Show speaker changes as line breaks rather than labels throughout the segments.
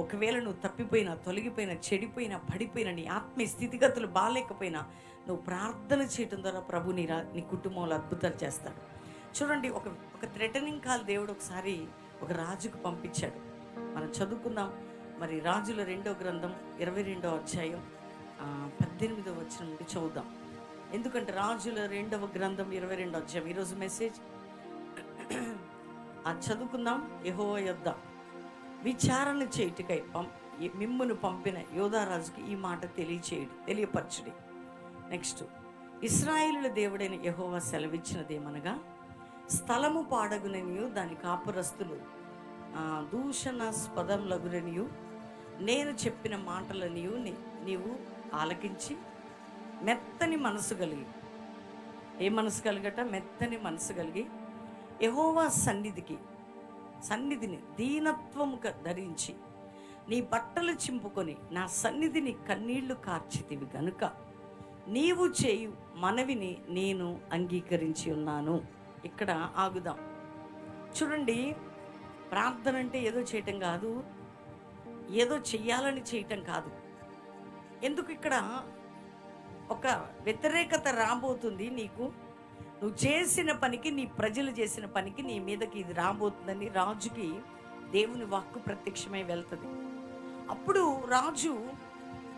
ఒకవేళ నువ్వు తప్పిపోయినా, తొలగిపోయినా, చెడిపోయినా, పడిపోయినా, నీ ఆత్మీయ స్థితిగతులు బాగాలేకపోయినా నువ్వు ప్రార్థన చేయటం ద్వారా ప్రభు నీ కుటుంబంలో అద్భుతాలు చేస్తాడు. చూడండి, ఒక థ్రెటనింగ్ కాల్ దేవుడు ఒకసారి ఒక రాజుకు పంపించాడు. మనం చదువుకుందాం. మరి రాజుల 2వ గ్రంథం 22వ అధ్యాయం 18వ వచనం నుండి చదువుదాం. ఎందుకంటే రాజుల 2వ గ్రంథం 22వ అధ్యాయం ఈరోజు మెసేజ్ చదువుకుందాం. యెహోవా యొద్ద విచారణ చేయుటకై మిమ్మును పంపిన యోధారాజుకి ఈ మాట తెలియపరచుడి. నెక్స్ట్, ఇశ్రాయేలుల దేవుడైన యెహోవా సెలవిచ్చినదేమనగా, స్థలము పాడగుననియు దాని కాపురస్తులు దూషణాస్పదములగుననియు నేను చెప్పిన మాటలనియు నీవు ఆలకించి మెత్తని మనసు కలిగి, ఏ మనసు కలిగట? మెత్తని మనసు కలిగి యెహోవా సన్నిధిని దీనత్వము ధరించి నీ బట్టలు చింపుకొని నా సన్నిధిని కన్నీళ్లు కార్చితివి గనుక నీవు చేయు మనవిని నేను అంగీకరించి ఉన్నాను. ఇక్కడ ఆగుదాం. చూడండి, ప్రార్థన అంటే ఏదో చేయటం కాదు, ఏదో చెయ్యాలని చేయటం కాదు. ఎందుకు ఇక్కడ ఒక వ్యతిరేకత రాబోతుంది నీకు. నువ్వు చేసిన పనికి, నీ ప్రజలు చేసిన పనికి నీ మీదకి ఇది రాబోతుందని రాజుకి దేవుని వాక్కు ప్రత్యక్షమై వెళ్తుంది. అప్పుడు రాజు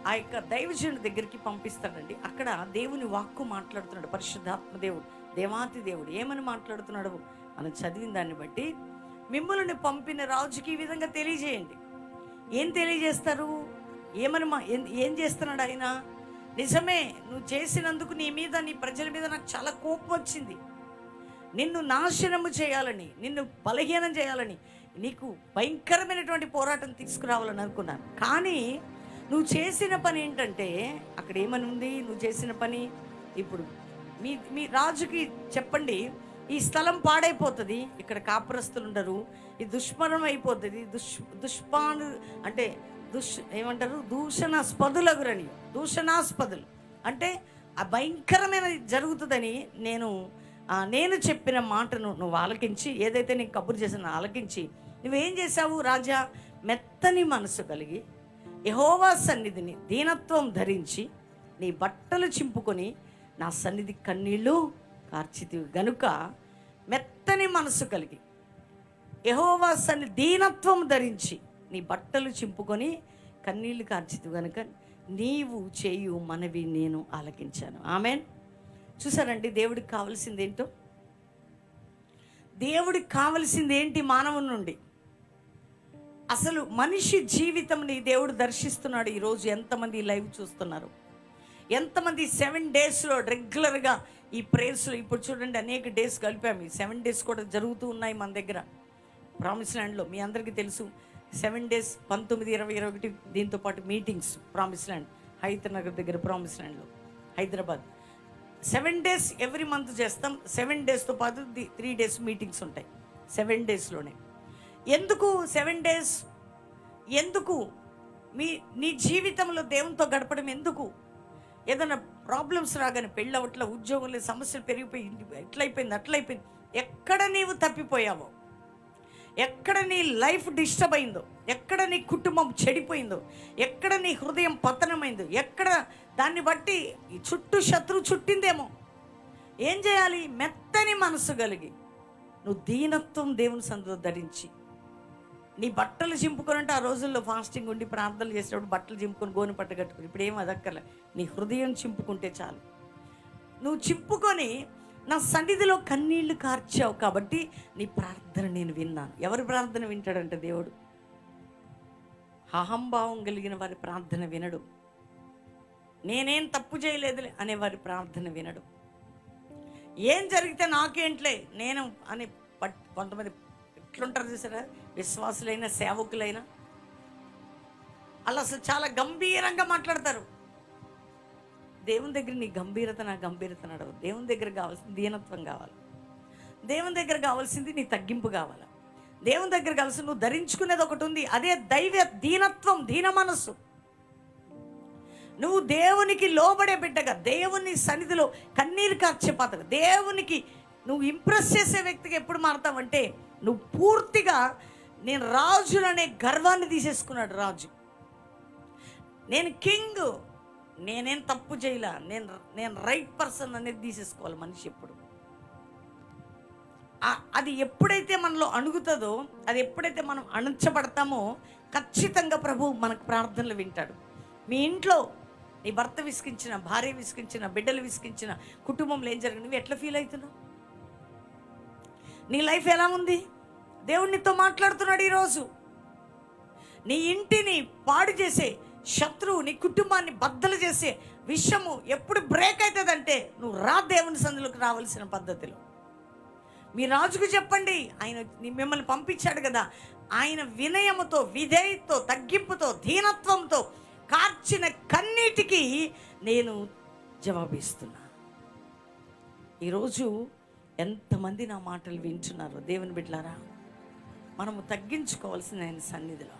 ఆ యొక్క దైవజనుడి దగ్గరికి పంపిస్తాడండి. అక్కడ దేవుని వాక్కు మాట్లాడుతున్నాడు. పరిశుద్ధాత్మ దేవుడు, దేవాతి దేవుడు ఏమని మాట్లాడుతున్నాడు మనం చదివిన దాన్ని బట్టి, మిమ్మల్ని పంపిన రాజుకి ఈ విధంగా తెలియజేయండి. ఏం తెలియజేస్తారు? ఏం చేస్తున్నాడు ఆయన? నిజమే, నువ్వు చేసినందుకు నీ మీద, నీ ప్రజల మీద నాకు చాలా కోపం వచ్చింది. నిన్ను నాశనము చేయాలని, నిన్ను బలహీనం చేయాలని, నీకు భయంకరమైనటువంటి పోరాటం తీసుకురావాలని అనుకున్నాను. కానీ నువ్వు చేసిన పని ఏంటంటే, అక్కడ ఏమని ఉంది? నువ్వు చేసిన పని, ఇప్పుడు మీ రాజుకి చెప్పండి, ఈ స్థలం పాడైపోతుంది, ఇక్కడ కాపురస్తులు ఉండరు, ఇది దుష్మరం అయిపోతుంది, దుష్పాను అంటే ఏమంటారు, దూషణాస్పదులు అంటే ఆ భయంకరమైన జరుగుతుందని నేను చెప్పిన మాటను నువ్వు ఆలకించి, ఏదైతే నేను కబురు చేసిన ఆలకించి నువ్వేం చేశావు రాజా? మెత్తని మనసు కలిగి యెహోవా సన్నిధిని దీనత్వం ధరించి నీ బట్టలు చింపుకొని నా సన్నిధి కన్నీళ్ళు కార్చితివి గనుక, మెత్తని మనసు కలిగి యెహోవా సన్నిధి దీనత్వం ధరించి నీ బట్టలు చింపుకొని కన్నీళ్లు కార్చితివి గనుక నీవు చేయు మనవి నేను ఆలకించాను. ఆమెన్. చూసారండి, దేవుడికి కావలసింది ఏంటో? దేవుడికి కావలసింది ఏంటి మానవుని నుండి? అసలు మనిషి జీవితంని దేవుడు దర్శిస్తున్నాడు. ఈరోజు ఎంతమంది లైవ్ చూస్తున్నారు? ఎంతమంది 7 డేస్లో రెగ్యులర్గా ఈ ప్రేయర్స్లో, ఇప్పుడు చూడండి అనేక డేస్ కలిపాము. ఈ 7 డేస్ కూడా జరుగుతూ ఉన్నాయి మన దగ్గర ప్రామిస్ ల్యాండ్లో. మీ అందరికీ తెలుసు 7 డేస్ 19, 20, 21 దీంతో పాటు మీటింగ్స్ ప్రామిస్ ల్యాండ్ హైదరాబాద్ దగ్గర, ప్రామిస్ ల్యాండ్లో హైదరాబాద్ 7 డేస్ ఎవ్రీ మంత్ చేస్తాం. 7 డేస్తో పాటు 3 డేస్ మీటింగ్స్ ఉంటాయి 7 డేస్లోనే. ఎందుకు 7 డేస్? ఎందుకు? నీ జీవితంలో దేవునితో గడపడం ఎందుకు? ఏదైనా ప్రాబ్లమ్స్ రాగానే, పెళ్ళి అవట్ల, ఉద్యోగంలో సమస్యలు పెరిగిపోయి, ఎట్లయిపోయింది అట్లయిపోయింది, ఎక్కడ నీవు తప్పిపోయావో, ఎక్కడ నీ లైఫ్ డిస్టర్బ్ అయిందో, ఎక్కడ నీ కుటుంబం చెడిపోయిందో, ఎక్కడ నీ హృదయం పతనమైందో, ఎక్కడ దాన్ని బట్టి చుట్టూ శత్రువు చుట్టిందేమో, ఏం చేయాలి? మెత్తని మనసు కలిగి నువ్వు దీనత్వం దేవుని సన్నిధిలో ధరించి నీ బట్టలు చింపుకొని, అంటే ఆ రోజుల్లో ఫాస్టింగ్ ఉండి ప్రార్థనలు చేసేటప్పుడు బట్టలు చింపుకొని గోను పట్ట కట్టుకుని, ఇప్పుడు ఏం అదక్కర్లే, నీ హృదయం చింపుకుంటే చాలు. నువ్వు చింపుకొని నా సన్నిధిలో కన్నీళ్లు కార్చావు కాబట్టి నీ ప్రార్థన నేను విన్నాను. ఎవరి ప్రార్థన వింటాడంటే దేవుడు? అహంభావం కలిగిన వారి ప్రార్థన వినడు. నేనేం తప్పు చేయలేదులే అనే వారి ప్రార్థన వినడు. ఏం జరిగితే నాకేంట్లే నేను అని కొంతమంది ఎట్లుంటారు చూసారా, విశ్వాసులైనా సేవకులైనా అలా అసలు చాలా గంభీరంగా మాట్లాడతారు. దేవుని దగ్గర నీ గంభీరత, నా గంభీరత నడవు. దేవుని దగ్గర కావాల్సింది దీనత్వం కావాలి. దేవుని దగ్గర కావాల్సింది నీ తగ్గింపు కావాలి. దేవుని దగ్గర కావాల్సింది నువ్వు ధరించుకునేది ఒకటి ఉంది, అదే దైవ దీనత్వం, దీన మనస్సు. నువ్వు దేవునికి లోబడే బిడ్డగా, దేవుని సన్నిధిలో కన్నీరు కార్చే పాత్రగా, దేవునికి నువ్వు ఇంప్రెస్ చేసే వ్యక్తిగా ఎప్పుడు మారుతావంటే, నువ్వు పూర్తిగా నేను రాజుననే గర్వాన్ని తీసేసుకున్నాడు రాజు. నేను కింగ్, నేనేం తప్పు చేయలే, నేను రైట్ పర్సన్ అనేది తీసేసుకోవాలి మనిషి ఎప్పుడు. అది ఎప్పుడైతే మనలో అణుగుతుందో, అది ఎప్పుడైతే మనం అణుచబడతామో ఖచ్చితంగా ప్రభు మనకు ప్రార్థనలు వింటాడు. మీ ఇంట్లో నీ భర్త విసిగించిన, భార్య విసిగించిన, బిడ్డలు విసిగించిన, కుటుంబంలో ఏం జరిగింది, నువ్వు ఎట్లా ఫీల్ అవుతున్నావు? నీ లైఫ్ ఎలా ఉంది? దేవుడు నీతో మాట్లాడుతున్నాడు ఈరోజు. నీ ఇంటిని పాడు చేసే శత్రువు నీ కుటుంబాన్ని బద్దలు చేసే విషయము ఎప్పుడు బ్రేక్ అవుతుందంటే నువ్వు దేవుని సన్నిధిలోకి రావాల్సిన పద్ధతిలో. మీ రాజుకు చెప్పండి, ఆయన మిమ్మల్ని పంపించాడు కదా, ఆయన వినయముతో, విధేయతతో, తగ్గింపుతో, దీనత్వంతో కార్చిన కన్నీటికి నేను జవాబిస్తున్నా. ఈరోజు ఎంతమంది నా మాటలు వింటున్నారో దేవుని బిడ్డలారా, మనము తగ్గించుకోవాల్సింది ఆయన సన్నిధిలో,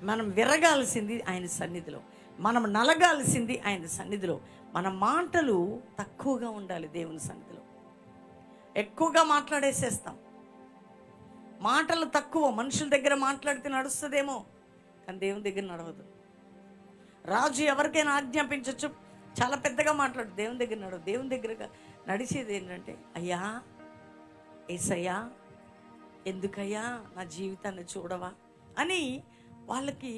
మనం విరగాల్సింది ఆయన సన్నిధిలో, మనం నలగాల్సింది ఆయన సన్నిధిలో. మన మాటలు తక్కువగా ఉండాలి దేవుని సన్నిధిలో. ఎక్కువగా మాట్లాడేసేస్తాం, మాటలు తక్కువ. మనుషుల దగ్గర మాట్లాడితే నడుస్తుందేమో, కానీ దేవుని దగ్గర నడవదు. రాజు ఎవరికైనా ఆజ్ఞాపించవచ్చు, చాలా పెద్దగా మాట్లాడు, దేవుని దగ్గర నడవదు. దేవుని దగ్గరగా నడిచేది ఏంటంటే, అయ్యా ఏసయ్యా ఎందుకయ్యా నా జీవితాన్ని చూడవా అని. వాళ్ళకి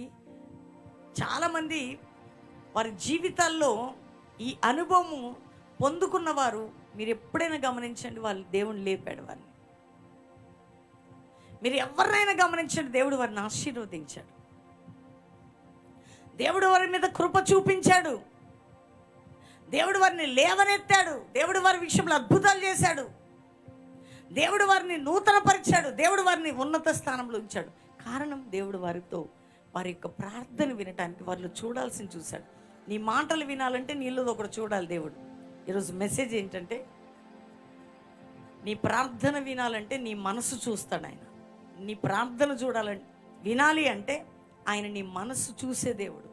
చాలామంది వారి జీవితాల్లో ఈ అనుభవం పొందుకున్నవారు, మీరు ఎప్పుడైనా గమనించండి, వాళ్ళు దేవుని లేపాడు వారిని. మీరు ఎవరినైనా గమనించండి, దేవుడు వారిని ఆశీర్వదించాడు, దేవుడు వారి మీద కృప చూపించాడు, దేవుడు వారిని లేవనెత్తాడు, దేవుడు వారి విషయంలో అద్భుతాలు చేశాడు, దేవుడు వారిని నూతనపరిచాడు, దేవుడు వారిని ఉన్నత స్థానంలో ఉంచాడు. కారణం, దేవుడు వారితో వారి యొక్క ప్రార్థన వినటానికి వారిలో చూడాల్సింది చూశాడు. నీ మాటలు వినాలంటే నీళ్ళు ఒకటి చూడాలి దేవుడు. ఈరోజు మెసేజ్ ఏంటంటే, నీ ప్రార్థన వినాలంటే నీ మనసు చూస్తాడు ఆయన. నీ ప్రార్థన వినాలి అంటే ఆయన నీ మనసు చూసే దేవుడు.